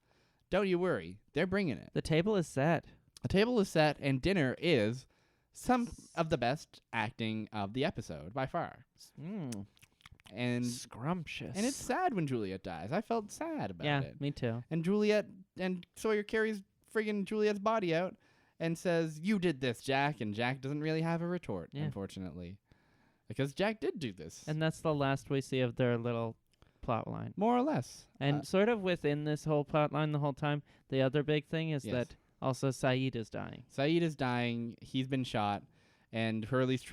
A: don't you worry. They're bringing it.
B: The table is set.
A: The table is set, and dinner is some of the best acting of the episode by far. And
B: Scrumptious.
A: it's sad when Juliet dies. I felt sad about
B: yeah,
A: it.
B: me too.
A: And Juliet and Sawyer carries friggin' Juliet's body out and says, "You did this, Jack." And Jack doesn't really have a retort, unfortunately. Because Jack did do this.
B: And that's the last we see of their little plot line.
A: More or less.
B: And sort of within this whole plot line the whole time, the other big thing is that also Saeed is dying.
A: Saeed is dying. He's been shot. And Hurley's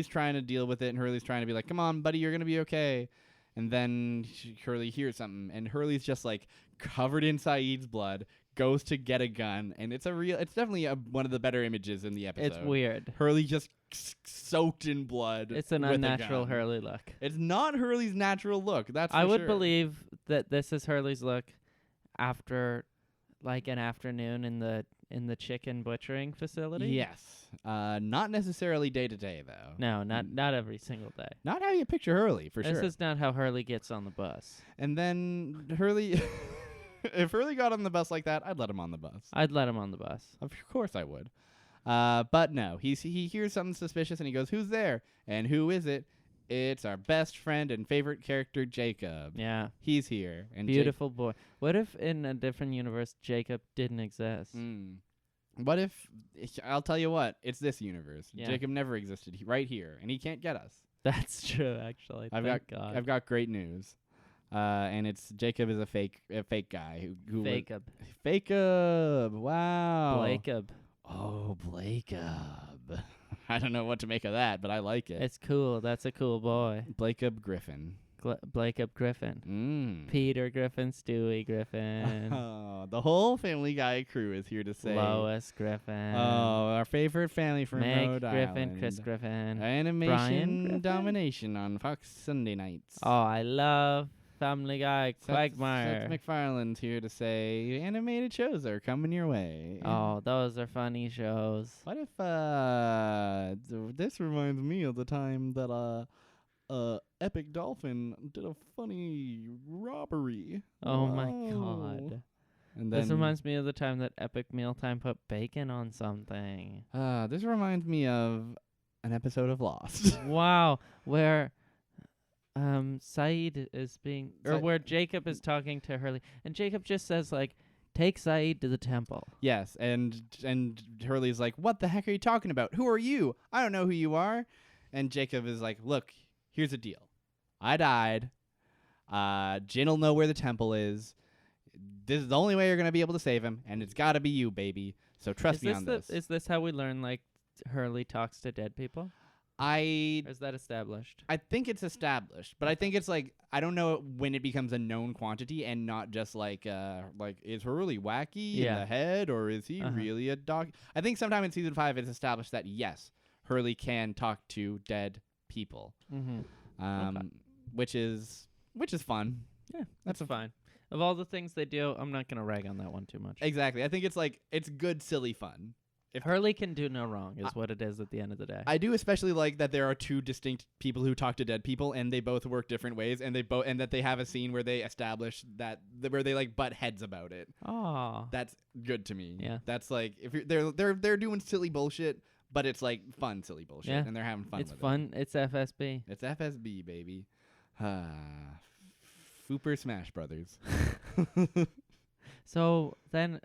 A: trying to deal with it. And Hurley's trying to be like, "Come on, buddy, you're going to be okay." And then Hurley hears something. And Hurley's just like covered in Saeed's blood, goes to get a gun. And it's definitely one of the better images in the episode.
B: It's weird.
A: Hurley just soaked in blood.
B: It's an unnatural Hurley look.
A: It's not Hurley's natural look. That's for
B: I would
A: sure.
B: believe that this is Hurley's look after like an afternoon in the chicken butchering facility.
A: Yes. Not necessarily day to day though.
B: No, not every single day.
A: Not how you picture Hurley, for sure.
B: This is not how Hurley gets on the bus.
A: And then Hurley if Hurley got on the bus like that, I'd let him on the bus.
B: I'd let him on the bus.
A: Of course I would. But no, he hears something suspicious and he goes, "Who's there?" And who is it? It's our best friend and favorite character, Jacob.
B: Yeah.
A: He's here. And
B: beautiful boy. What if in a different universe Jacob didn't exist?
A: What if, I'll tell you what, it's this universe.
B: Yeah.
A: Jacob never existed right here, and he can't get us.
B: That's true, actually.
A: I've got great news. And it's Jacob is a fake guy who Fakeub. Wow.
B: Blakeub.
A: Oh, Blakeub. I don't know what to make of that, but I like it.
B: It's cool. That's a cool boy.
A: Blakeub Griffin.
B: Blakeub Griffin. Peter Griffin, Stewie Griffin.
A: Oh, the whole Family Guy crew is here to say.
B: Lois Griffin.
A: Oh, our favorite family from
B: Meg
A: Rhode
B: Griffin,
A: Island.
B: Chris Griffin.
A: Animation Domination on Fox Sunday nights.
B: Oh, I love Family Guy. Quagmire.
A: Seth MacFarlane's here to say animated shows are coming your way.
B: Oh, those are funny shows.
A: What if this reminds me of the time that Epic Dolphin did a funny robbery.
B: Oh my god.
A: And
B: this reminds me of the time that Epic Mealtime put bacon on something.
A: This reminds me of an episode of Lost.
B: Wow, where Saeed is being where Jacob is talking to Hurley, and Jacob just says like, "Take Saeed to the temple."
A: Yes, and Hurley's like, "What the heck are you talking about? Who are you? I don't know who you are." And Jacob is like, "Look, here's the deal. I died. Jin'll know where the temple is. This is the only way you're gonna be able to save him, and it's gotta be you, baby. So trust me on this."
B: Is this how we learn like Hurley talks to dead people? Or is that established?
A: I think it's established, but I think it's like, I don't know when it becomes a known quantity and not just like is Hurley wacky in the head, or is he really a dog? I think sometime in season 5 it's established that yes, Hurley can talk to dead people, which is fun.
B: Yeah, that's fine. Of all the things they do, I'm not gonna rag on that one too much.
A: Exactly. I think it's like, it's good, silly fun.
B: If Hurley can do no wrong is what it is at the end of the day.
A: I do especially like that there are two distinct people who talk to dead people, and they both work different ways, and that they have a scene where they establish that where they like butt heads about it.
B: Oh,
A: that's good to me.
B: Yeah,
A: that's like, if they're doing silly bullshit, but it's like fun silly bullshit, and they're having fun.
B: It's fun. It's FSB.
A: It's FSB, baby. Super Smash Brothers.
B: So then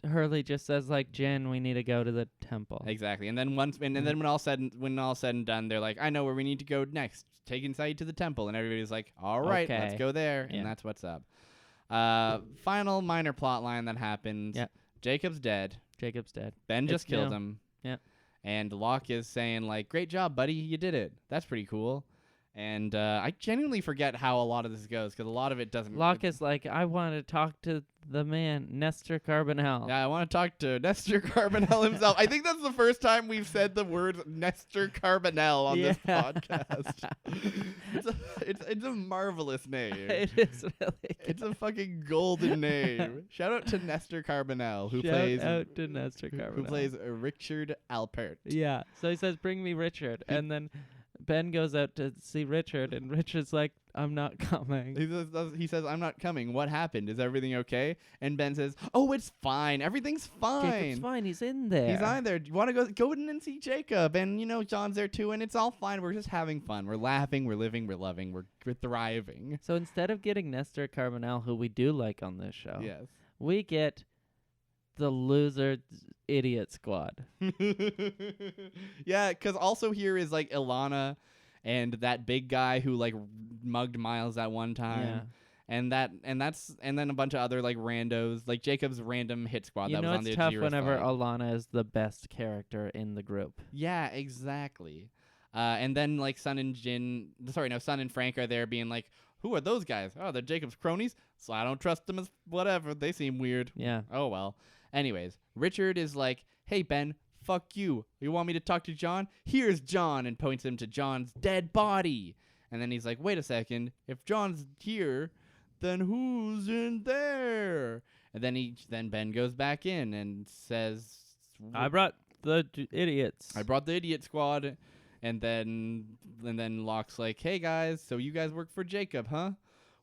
B: Hurley just says like, "Jen, we need to go to the temple."
A: Exactly. And then when all said and done, they're like, "I know where we need to go next. Take Saeed to the temple." And everybody's like, "All right, let's go there." Yeah. And that's what's up. Final minor plot line that happens.
B: Yeah.
A: Jacob's dead. Ben just killed him.
B: Yeah.
A: And Locke is saying like, "Great job, buddy. You did it. That's pretty cool." And I genuinely forget how a lot of this goes, because a lot of it doesn't.
B: Locke is like, "I want to talk to the man, Nestor Carbonell."
A: Yeah, I want to talk to Nestor Carbonell himself. I think that's the first time we've said the word Nestor Carbonell on this podcast. It's a marvelous name.
B: It is really good.
A: It's a fucking golden name. Shout out to Nestor Carbonell, who plays Richard Alpert.
B: Yeah. So he says, "Bring me Richard," and then Ben goes out to see Richard, and Richard's like, "I'm not coming."
A: He says, "I'm not coming. What happened? Is everything okay?" And Ben says, "Oh, it's fine. Everything's fine.
B: Jacob's fine. He's in there.
A: He's in there. Do you want to go in and see Jacob?" And, John's there too, and it's all fine. We're just having fun. We're laughing. We're living. We're loving. We're thriving.
B: So instead of getting Nestor Carbonell, who we do like on this show,
A: yes,
B: we get the loser idiot squad.
A: Yeah, because also here is like Ilana and that big guy who like mugged Miles at one time.
B: Yeah.
A: And then a bunch of other like randos, like Jacob's random hit squad
B: You
A: that
B: know
A: was on
B: it's
A: the
B: tough
A: Ajira
B: whenever
A: fight.
B: Alana is the best character in the group.
A: Yeah, exactly. And then like Sun and Frank are there being like, who are those guys? Oh, they're Jacob's cronies, so I don't trust them as whatever. They seem weird.
B: Yeah.
A: Oh well. Anyways, Richard is like, hey Ben, fuck you. You want me to talk to John? Here's John, and points him to John's dead body. And then he's like, wait a second. If John's here, then who's in there? And then Ben goes back in and says,
B: I brought the idiots.
A: I brought the idiot squad. And then Locke's like, hey guys, so you guys work for Jacob, huh?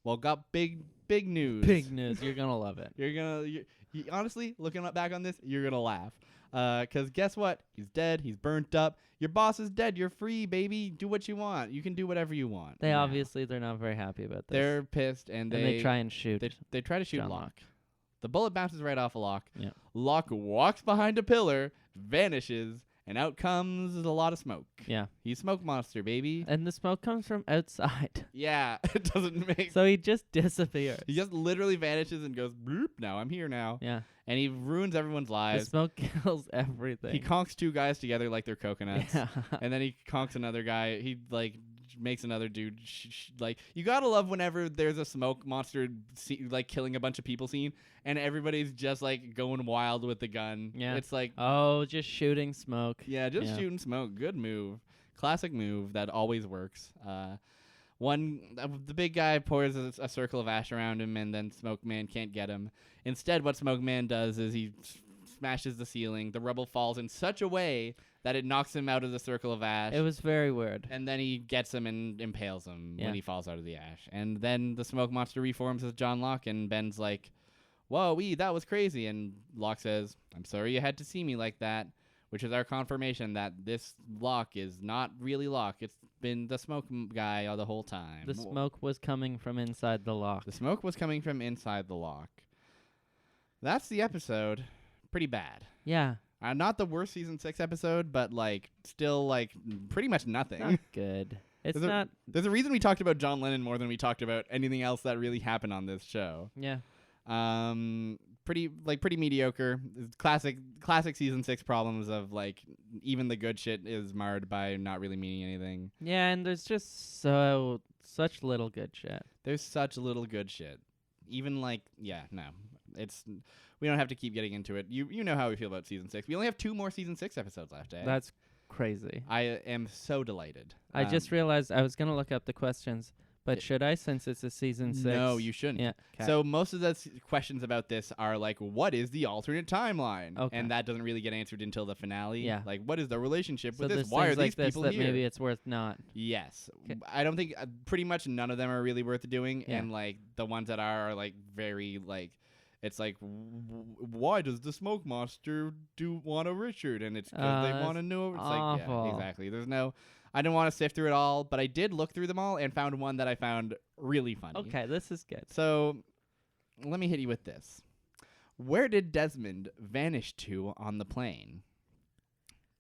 A: Well, got big news.
B: Big news. You're gonna love it.
A: You honestly, looking back on this, you're gonna laugh. 'Cause guess what? He's dead. He's burnt up. Your boss is dead. You're free, baby. Do what you want. You can do whatever you want.
B: They're not very happy about this.
A: They're pissed, and
B: they try and shoot.
A: They try to shoot
B: John
A: Locke. The bullet bounces right off of Locke.
B: Yeah.
A: Locke walks behind a pillar, vanishes, and out comes a lot of smoke.
B: Yeah.
A: He's smoke monster, baby.
B: And the smoke comes from outside.
A: Yeah, it doesn't make.
B: So he just disappears.
A: He just literally vanishes and goes, bloop, now I'm here now.
B: Yeah.
A: And he ruins everyone's
B: The
A: lives.
B: smoke kills everything.
A: He conks two guys together like they're coconuts.
B: Yeah.
A: And then he conks another guy. He, like, makes another dude, like, you gotta love whenever there's a smoke monster, like, killing a bunch of people scene, and everybody's just, like, going wild with the gun.
B: Yeah.
A: It's like,
B: oh, just shooting smoke.
A: yeah, just shooting smoke. Good move. Classic move that always works. The big guy pours a circle of ash around him, and then Smoke Man can't get him. Instead, what Smoke Man does is he smashes the ceiling. The rubble falls in such a way that it knocks him out of the circle of ash.
B: It was very weird.
A: And then he gets him and impales him
B: Yeah.
A: when he falls out of the ash. And then the smoke monster reforms as John Locke, and Ben's like, whoa, that was crazy. And Locke says, I'm sorry you had to see me like that, which is our confirmation that this Locke is not really Locke. It's been the smoke guy all the whole time.
B: The smoke was coming from inside the lock.
A: The smoke was coming from inside the lock. That's the episode. Pretty bad.
B: Yeah.
A: Not the worst season 6 episode, but like still like pretty much nothing.
B: Not good. It's not.
A: There's a reason we talked about John Lennon more than we talked about anything else that really happened on this show.
B: Yeah.
A: Pretty mediocre. Classic season 6 problems of like even the good shit is marred by not really meaning anything.
B: Yeah, and there's just such little good shit.
A: There's such little good shit. Even like we don't have to keep getting into it. You know how we feel about season 6. We only have 2 more season 6 episodes left.
B: That's crazy.
A: I am so delighted.
B: I just realized I was gonna look up the questions. But should I, since it's a season 6?
A: No, you shouldn't.
B: Yeah. Kay.
A: So most of the questions about this are like, what is the alternate timeline?
B: Okay.
A: And that doesn't really get answered until the finale.
B: Yeah.
A: Like, what is the relationship
B: so
A: with this?
B: there's
A: Why are
B: things
A: these
B: like this
A: people
B: that
A: here?
B: maybe it's worth not.
A: Yes.
B: 'Kay.
A: I don't think pretty much none of them are really worth doing.
B: Yeah.
A: And like the ones that are like very like, it's like, why does the smoke monster want a Richard? And it's because they want to know. It's
B: awful.
A: like, yeah, exactly. I didn't want to sift through it all, but I did look through them all and found one that I found really funny.
B: Okay, this is good.
A: So let me hit you with this. Where did Desmond vanish to on the plane?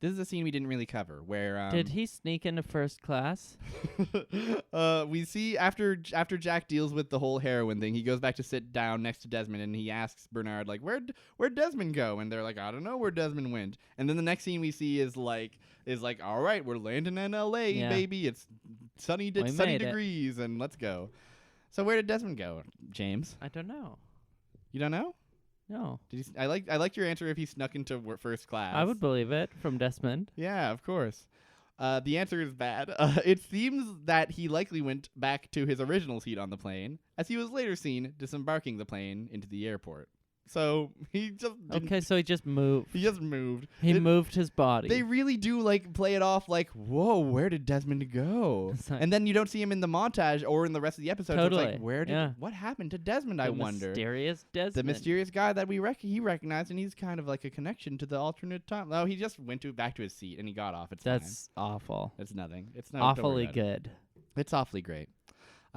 A: This is a scene we didn't really cover. Where
B: did he sneak into first class?
A: we see after Jack deals with the whole heroin thing, he goes back to sit down next to Desmond, and he asks Bernard like, "Where'd Desmond go?" And they're like, "I don't know where Desmond went." And then the next scene we see is like, "All right, we're landing in L.A.,
B: Yeah.
A: baby. It's sunny degrees, and let's go." So where did Desmond go, James?
B: I don't know.
A: You don't know?
B: No.
A: I liked your answer if he snuck into first class.
B: I would believe it from Desmond.
A: Yeah, of course. The answer is bad. It seems that he likely went back to his original seat on the plane, as he was later seen disembarking the plane into the airport. So he just didn't.
B: Okay, so he just moved.
A: He just moved.
B: He moved his body.
A: They really do like play it off like, whoa, where did Desmond go? And then you don't see him in the montage or in the rest of the episode.
B: Totally.
A: So it's like, what happened to Desmond? I wonder.
B: Mysterious Desmond.
A: The mysterious guy that he recognized, and he's kind of like a connection to the alternate time. No, he just went back to his seat and he got off.
B: That's awful.
A: It's nothing. It's not
B: awfully good.
A: It's awfully great.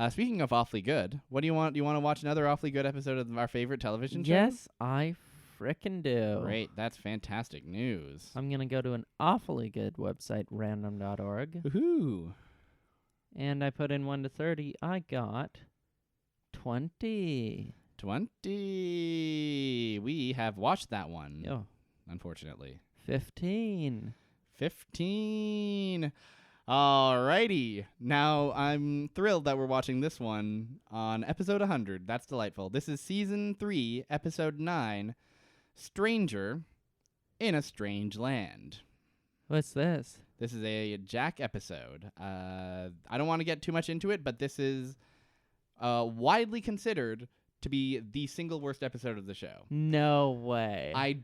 A: Speaking of awfully good, what do you want? Do you want to watch another awfully good episode of our favorite television show?
B: Yes, I frickin' do.
A: Great. That's fantastic news.
B: I'm going to go to an awfully good website, random.org.
A: Woohoo.
B: And I put in 1 to 30. I got 20.
A: 20. We have watched that one,
B: Oh,
A: unfortunately.
B: 15.
A: 15. Alrighty. Now, I'm thrilled that we're watching this one on episode 100. That's delightful. This is season 3, episode 9, Stranger in a Strange Land.
B: What's this?
A: This is a Jack episode. I don't want to get too much into it, but this is widely considered to be the single worst episode of the show.
B: No way.
A: I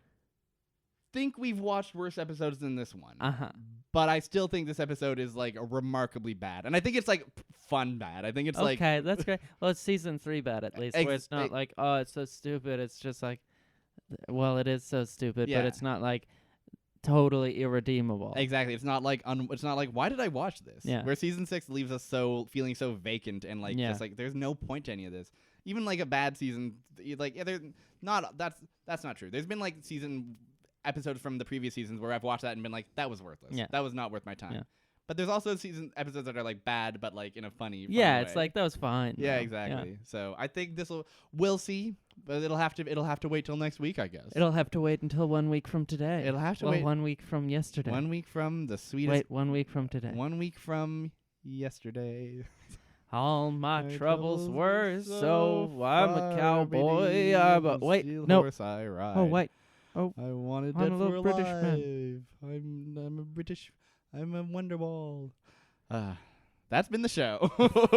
A: think we've watched worse episodes than this one.
B: Uh-huh.
A: But I still think this episode is, like, remarkably bad. And I think it's, like, fun bad. I think it's, like...
B: Okay, that's great. Well, it's season 3 bad, at least, where it's not like, oh, it's so stupid. It's just like, well, it is so stupid, but it's not, like, totally irredeemable.
A: Exactly. It's not like, why did I watch this?
B: Yeah.
A: Where season 6 leaves us feeling so vacant and, like, just, like, there's no point to any of this. Even, like, a bad season, like, there's not... That's not true. There's been, like, episodes from the previous seasons where I've watched that and been like, that was worthless.
B: Yeah.
A: That was not worth my time.
B: Yeah.
A: But there's also episodes that are like bad, but like in a funny way.
B: It's like, that was fine.
A: Yeah,
B: though.
A: exactly.
B: Yeah.
A: So I think we'll see, but it'll have to wait till next week, I guess.
B: It'll have to wait until 1 week from today.
A: It'll have to
B: well,
A: wait
B: 1 week from yesterday.
A: 1 week from the sweetest.
B: Wait, 1 week from today.
A: 1 week from yesterday.
B: All my troubles were
A: so
B: I'm a cowboy. Wait, no.
A: Horse I ride.
B: Oh, wait. Oh,
A: I wanted
B: I'm
A: that
B: a little
A: for
B: British
A: life.
B: man.
A: I'm a British. I'm a Wonderwall. That's been the show.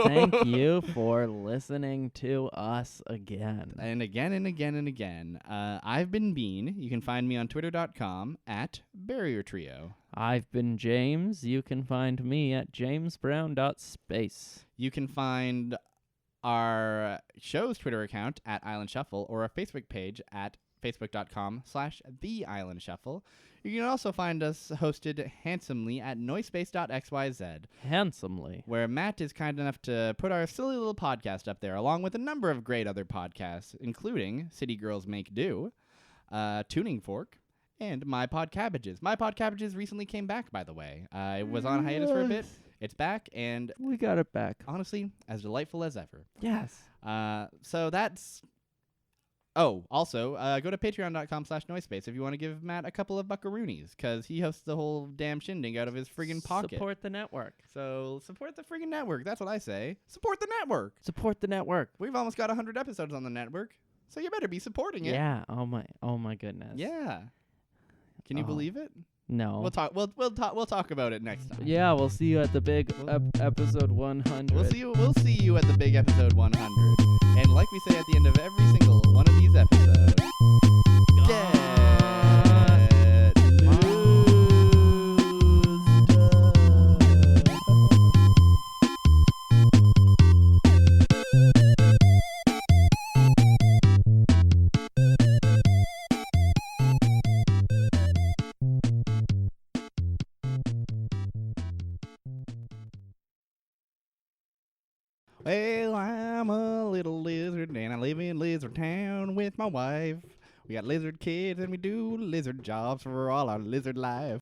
B: Thank you for listening to us again.
A: And again and again and again. I've been Bean. You can find me on twitter.com @BarrierTrio.
B: I've been James. You can find me at jamesbrown.space.
A: You can find our show's Twitter account @Island Shuffle or our Facebook page at facebook.com/The Island Shuffle. You can also find us hosted handsomely at noisepace.xyz.
B: Handsomely.
A: Where Matt is kind enough to put our silly little podcast up there, along with a number of great other podcasts, including City Girls Make Do, Tuning Fork, and My Pod Cabbages. My Pod Cabbages recently came back, by the way. It was on hiatus for a bit. It's back, and
B: we got it back.
A: Honestly, as delightful as ever.
B: Yes.
A: So that's... Oh, also, go to patreon.com/noisepace if you want to give Matt a couple of buckaroonies, because he hosts the whole damn shindig out of his friggin' pocket.
B: Support the network.
A: So support the friggin' network. That's what I say. Support the network.
B: Support the network.
A: We've almost got 100 episodes on the network, so you better be supporting it.
B: Yeah. Oh my goodness.
A: Yeah. Can you believe it?
B: No.
A: We'll talk. We'll talk about it next time.
B: Yeah, we'll see you at the big episode 100.
A: We'll see you at the big episode 100. And like we say at the end of every single one of these episodes, get Well, I'm a little lizard, and I live in Lizard Town with my wife. We got lizard kids, and we do lizard jobs for all our lizard life.